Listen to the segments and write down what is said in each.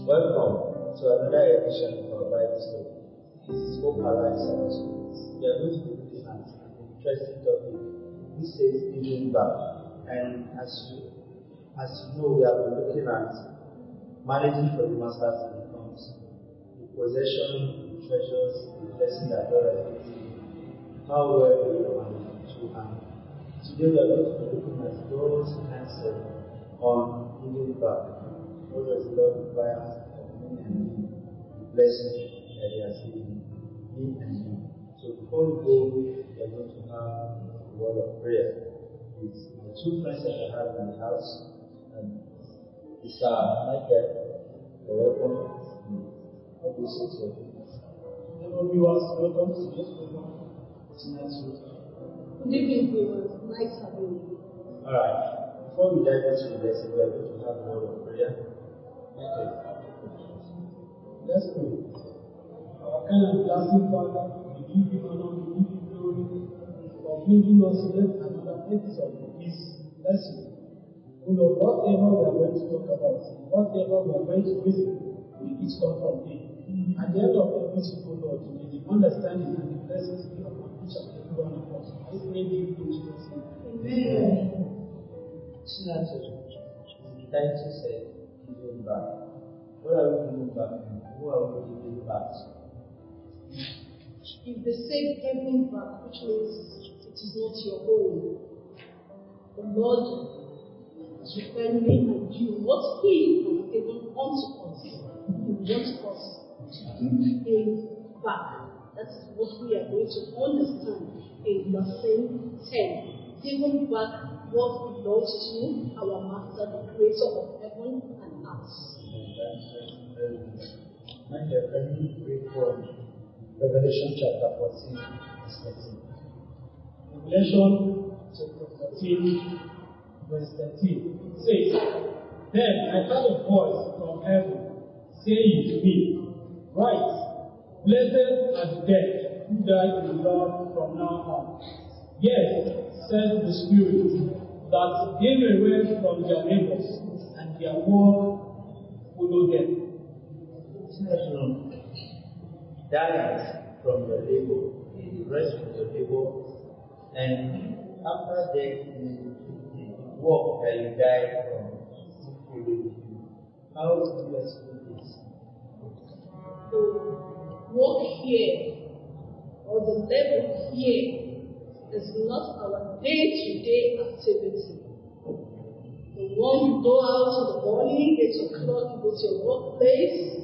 Welcome to another edition of our Bible study. This is Hope Alive Service. We are going to be looking at an interesting topic which says giving back. And as you know, we have been looking at managing for the master's incomes, the possession, the treasures, the blessing that God has given you, how well we will manage it. And today we are going to be looking at God's answer on giving back. What does God require of me and you? The blessing that He has given me and you. So before we go, we are going to have a word of prayer with the two friends that I have in the house. And Mr. Michael, you're welcome. What do you say to your people? Hello viewers, welcome to this program. Good evening viewers, nice having you. Alright, before we dive into the lesson, we are going to have a word of prayer. Okay. Let's pray. Our kind and lasting Father, we give you honor, we give you glory for bringing us yet another episode of this lesson. O Lord, whatever we are going to talk about, whatever we are going to listen, we each come from Thee. At the end of everything, O Lord, may the understanding and the blessings be upon each and every one of us. I pray thee in Jesus' name. Amen. Thank you, say. Giving back. What are we giving back? Who are we giving back to? If they say giving back, which means it is not your own, the Lord is referring me and you, what He has given unto us. He wants us to give Him back. That is what we are going to understand in lesson 10. Giving back what belongs to our Master, the Creator of heaven and earth. Michael, can you read from Revelation chapter 14, verse 13? Revelation chapter 14, verse 13 says, Then I heard a voice from heaven saying to me, Write, blessed are the dead who died in the Lord from now on. Yes, said the Spirit, that they may rest from their labors, and their work follow them. Die from your labor, you rest from your labor, and after death, the work that you died from will follow you. How do you explain this? The work here, or the level here, is not our day-to-day activity. The one you go out in the morning, 8 o'clock, you go to your workplace,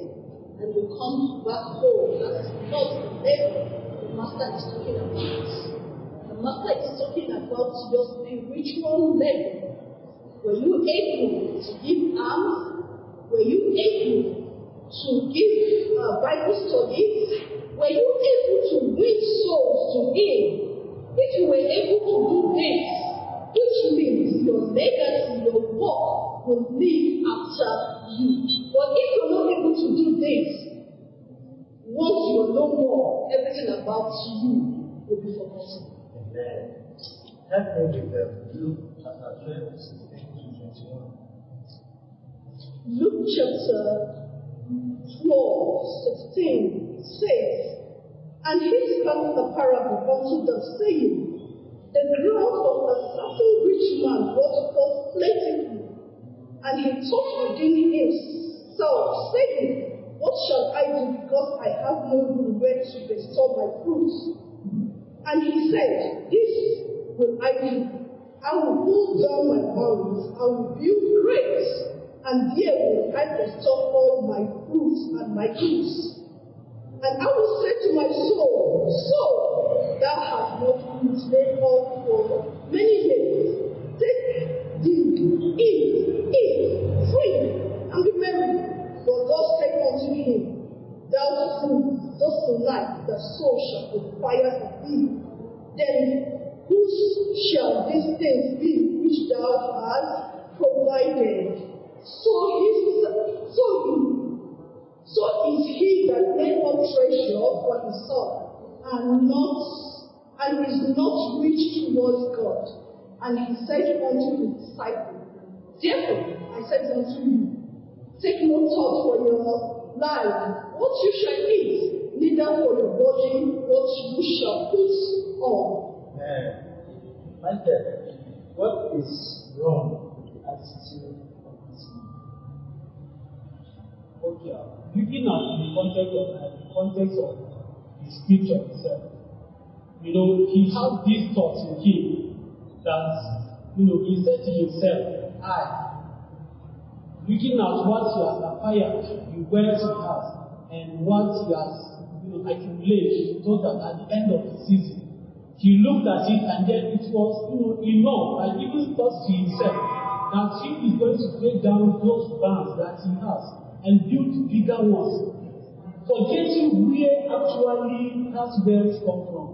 and you come back home. That is not the level the Master is talking about. The Master is talking about your spiritual level. Were you able to give alms? Were you able to give Bible studies? Were you able to win souls to Him? If you were able to do this, which means your legacy, your work will live after you. But if you're not able to do this, once you're no more, everything about you will be forgotten. Amen. Help me with Luke chapter 12, 16 to 21. Luke chapter 12, 16 says, And He spake a parable unto them, saying, The ground of a certain rich man brought forth plentifully, and he thought within himself, saying, What shall I do, because I have no room where to bestow my fruits? And he said, This will I do. I will pull down my barns, I will build graves, and there will I bestow all my fruits and my goods. And I will say to my soul, Soul, thou hast not food laid up for many days. Take thee, eat, drink, and be merry. But God said unto him, Thou fool, thus tonight the soul shall require of thee. Then whose shall these things be which thou hast provided? So is he that laid up treasure for himself, and is not rich towards God. And he said unto his disciples, Therefore I said unto you, Take no thought for your life, what you shall eat, neither for your body, what you shall put on. My friend, what is wrong with the attitude of this man? Okay, looking at the context of the scripture itself, he has this thought in him that, he said to himself, looking at what he has acquired, the wealth he has, and what he has accumulated, he thought that at the end of the season, he looked at it and then it was enough, and even thought to himself that he is going to break down those barns that he has and build bigger ones, forgetting where actually that wealth come from.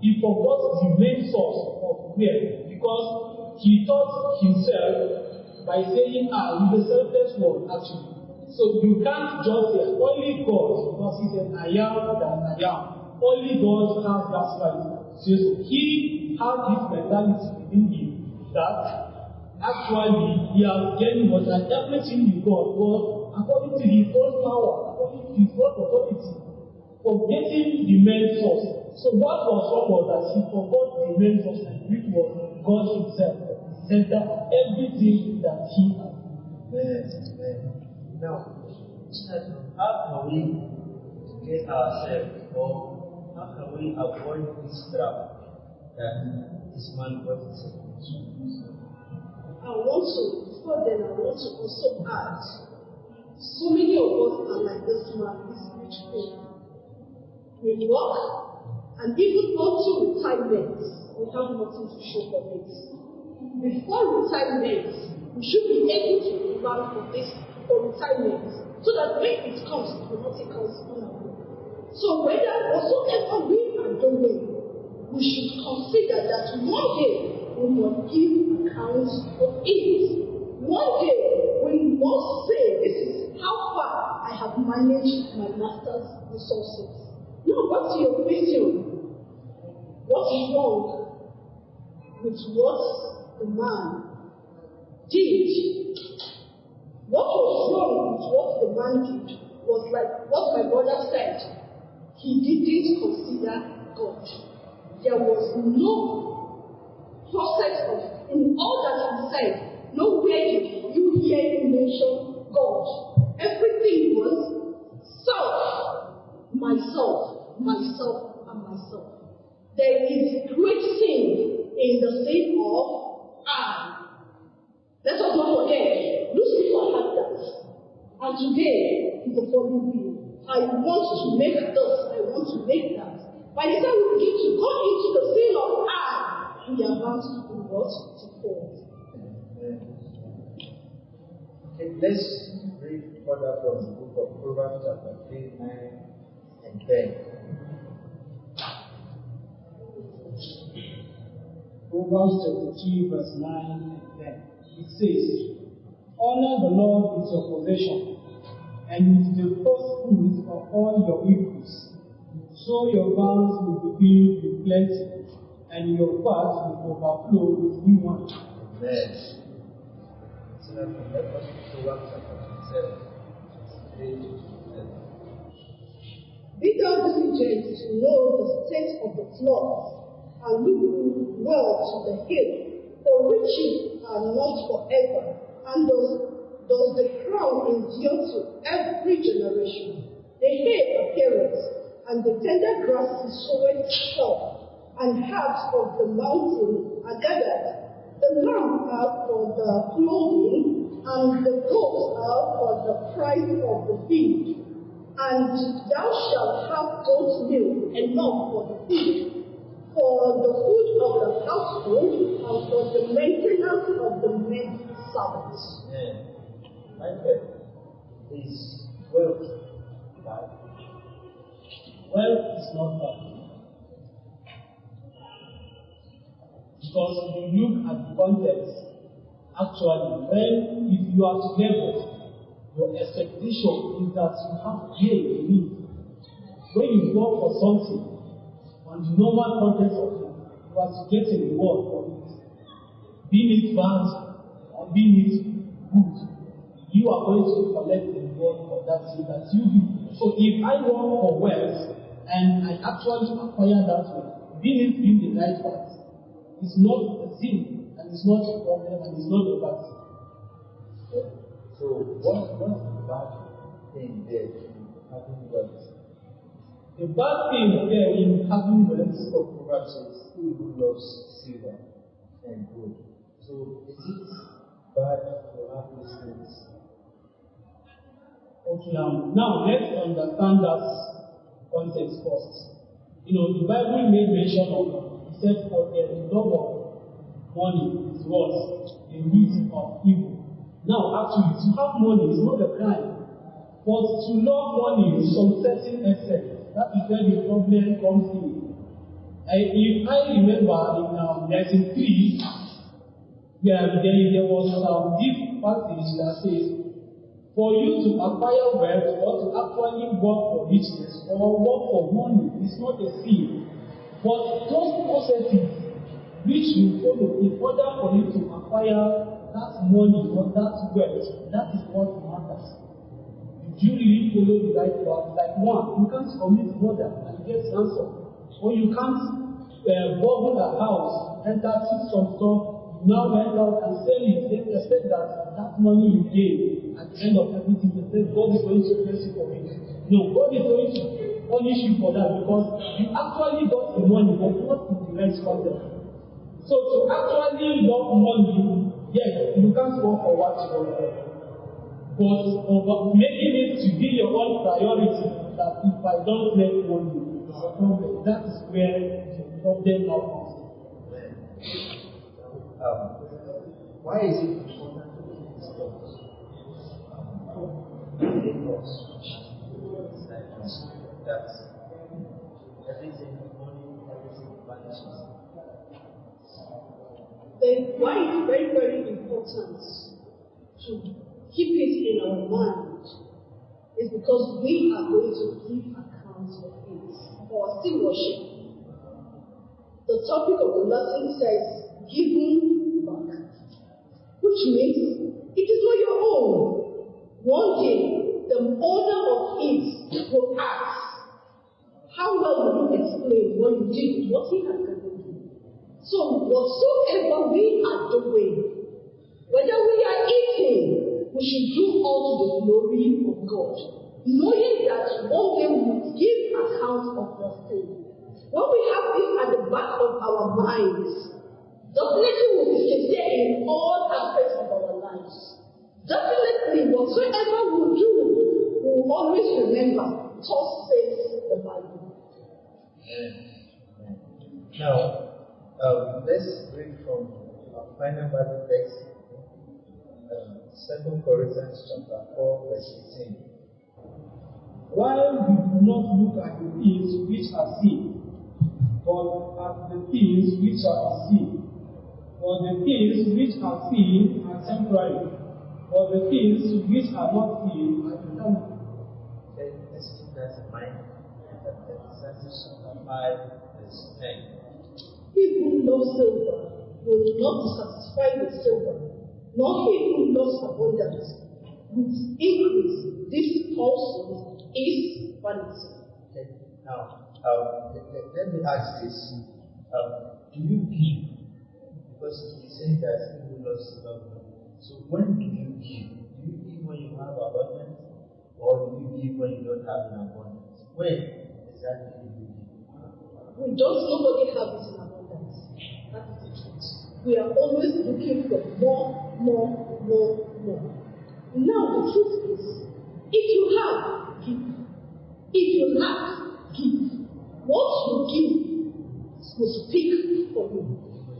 He forgot the main source of wealth because he thought himself by saying, he's a selfless one actually. So you can't just say, only God, because he said, I am that I am. Only God has that right. So he has this mentality within him that actually he has gained much, and everything he got was according to his own power, according to his own authority, forgetting the main source. So what was wrong was that he forgot the main source, which was God himself, the center of everything that he has. Now, how can we get ourselves, or how can we avoid this trap that this man got himself into? Before then, I want to also add, so many of us are like this man, this rich man. We work, and even up to retirement, we have nothing to show for it. Before retirement, we should be able to plan for retirement, so that when it comes, it will not take us on. So whatsoever we are doing, we should consider that one day we must give account of it. One day we must say, this is how far I have managed my master's resources. Now, back to your question. What is wrong with what the man did? What was wrong with what the man did was like what my brother said. He didn't consider God. There was no process of, in all that he said, nowhere did you hear him mention God. Everything was self, myself, and myself. There is great sin in the sin of I. Let us not forget, Lucifer had that. And today is the following view. I want to make this, I want to make that. By the time we begin to go into the sin of I, we are bound to do what? To fall. Okay, let's read further from the book of Proverbs chapter 3, 9, and 10. Proverbs chapter 3, verse 9 and 10. It says, honor the Lord with your possession, and with the first fruits of all your increase. So your barns will be filled with plenty, and your vats will overflow with new wine. Amen. So let us read Proverbs chapter 27, 23 to 11. Be thou diligent to know the state of the flocks, and look well to the hill, for riches are not forever, and does the crown endure to every generation. The hay appeareth, and the tender grasses showeth forth, and herbs of the mountain are gathered. The lamb are for the clothing, and the goats are for the price of the field. And thou shalt have goat's milk enough for the food, for the food of the household, and for the maintenance of the men servants. My friend, is wealth bad? Wealth is not bad. Because if you look at the context, actually, when if you are together, your expectation is that you have gain in it. When you work for something, on the normal context of it, you are to get a reward for it. Being it bad or being it good, you you are going to collect the reward for that thing that you do. So if I work for wealth and I actually acquire that wealth, being it in the right path, it's not a sin, and it's not a problem, and it's not a bad thing. So what's the bad thing there in having wealth? The bad thing there in having wealth of Proverbs says, "He who loves silver and gold." So is it bad to have these things? Okay, now let's understand that context first. The Bible made mention of, it said, for the love of money is what? The root of evil. Now, actually, to have money is not a crime, but to love money to some certain extent, that is where the problem comes in. If I remember in 1903, there was this passage that says, for you to acquire wealth or to actually work for riches or work for money is not a sin. But those processes which you follow in order for you to acquire that money or that wealth, that is what matters. Do you really follow the right path? Like one, you can't commit murder and get ransom. Or you can't bubble a house, enter, take some stuff, now went out and sell it, then expect that money you gave at the end of everything, they say God is going to bless you for it. No, God is going to punish you for that because you actually got the money, but not in the right context. So to actually love money, yes, you can't work for what you want, but making it to be your own priority, that if I don't make money, it's a problem. That is where the problem now comes in. Why is it important to keep these laws? Laws that everything, money, everything vanishes. Then why it's very, very important to keep it in our mind is because we are going to give account of it, or still worship. The topic of the lesson says giving back, which means it is not your own. One day, the owner of it will ask, how well will you explain what you did with what he has given you? So whatsoever we are doing, whether we are eating, we should do all to the glory of God, knowing that one day we will give account of those things. When we have this at the back of our minds, definitely we will be sincere in all aspects of our lives. Definitely, whatsoever we do, we will always remember, thus says the Bible. Now, let's read from our final Bible text, 2 Corinthians chapter 4, verse 18. While we do not look at the things which are seen, but at the things which are unseen. For the things which are seen are temporary, but the things which are not seen are eternal. Let's keep that in mind. Ecclesiastes chapter 5, verse 10. He who loves silver will not be satisfied with silver, nor he who loves abundance with increase. This also is vanity. Okay. Now, let me ask this. Do you give? Because he said that he who loves silver. So when do you give? Do you give when you have abundance? Or do you give when you don't have an abundance? When exactly do you give? We don't nobody have it in abundance. That is the truth. We are always looking for more. Now the truth is, if you have, give. If you lack, give. What you give will speak for you.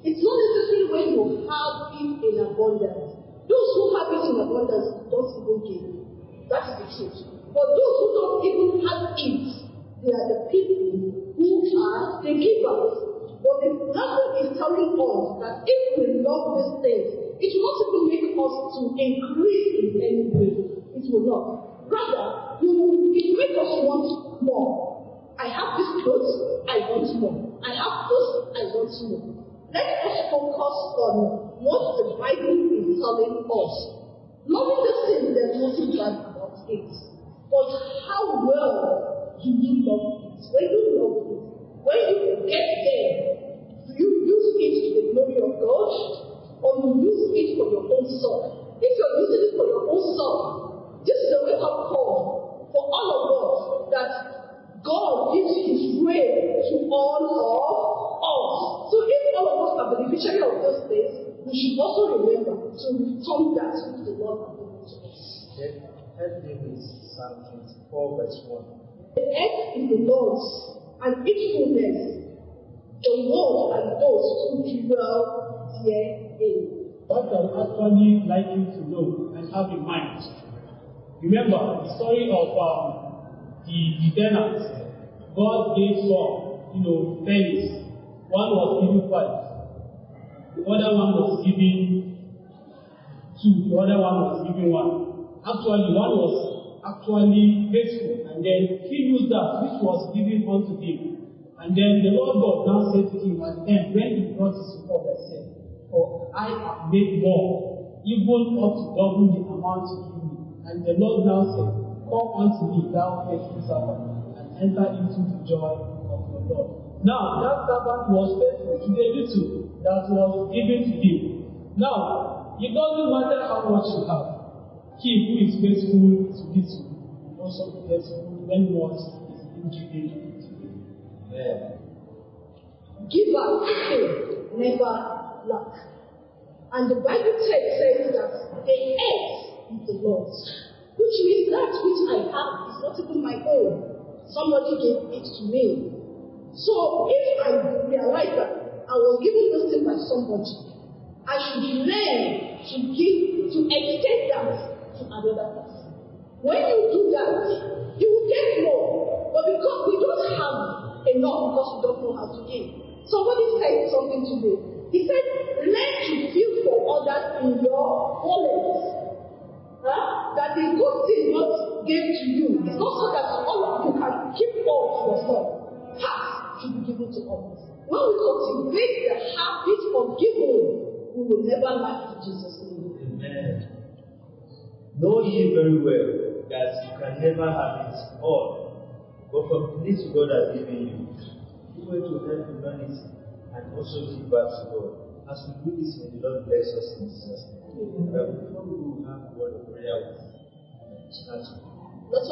It's not necessarily when you have it in abundance. Those who have it in abundance don't even give. That is the truth. But those who don't even have it, they are the people who are the givers. But the Bible is telling us that if we love these things, it will not even make us to increase in any way. It will not. Rather, it will make us want more. I have this clothes, I want more. I have this, I want more. Let us focus on what the Bible is telling us. Loving the sin, there's nothing bad about it. But how well do you love it? When you love it, when you get there, do you use it to the glory of God, or you use it for your own soul? If you're using it for your own soul, this is a wake-up call for all of us that God gives His way to all of us. So if all of us are beneficiaries of those things, we should also remember to return that which the Lord has given to us. Help me with Psalm 24, verse 1. The earth is the Lord's, and its fullness, the world and those who dwell therein. What I would actually like you to know and have in mind. Remember the story of the tenants. God gave some, pennies. One was given 5. The other one was given 2. The other one was given 1. Actually, one was actually faithful, and then he used that which was given unto him. And then the Lord God now said to him at the end, when he brought his report, I said, for I have made more, even up to double the amount you give me. And the Lord now said, come unto me, thou faithful servant, and enter into the joy of your Lord. Now, that servant was faithful to the little that was given to him. Now, it doesn't matter how much you have. He who is faithful to little will also be faithful when what is being given to him. Amen. Give up the king, never lack. And the Bible text says that the earth is the Lord's, which means that which I have is not even my own. Somebody gave it to me. So if I realize that I was given this thing by somebody, I should learn to extend that to another person. When you do that, you will get more. But because we don't have enough, because we don't know how to give. Somebody said something today. He said, learn to feel for others in your wallet. That the good thing God gave to you is not so that all of you can keep all to yourself. Half should be given to others. When we cultivate the habit of giving, we will never lack in Jesus' name. Amen. Know ye very well that you can never have it all, but from the little God has given you, give way to help humanity and also give back to God. As we do this, may the Lord bless us in Jesus' name. But before we will have a word of prayer, start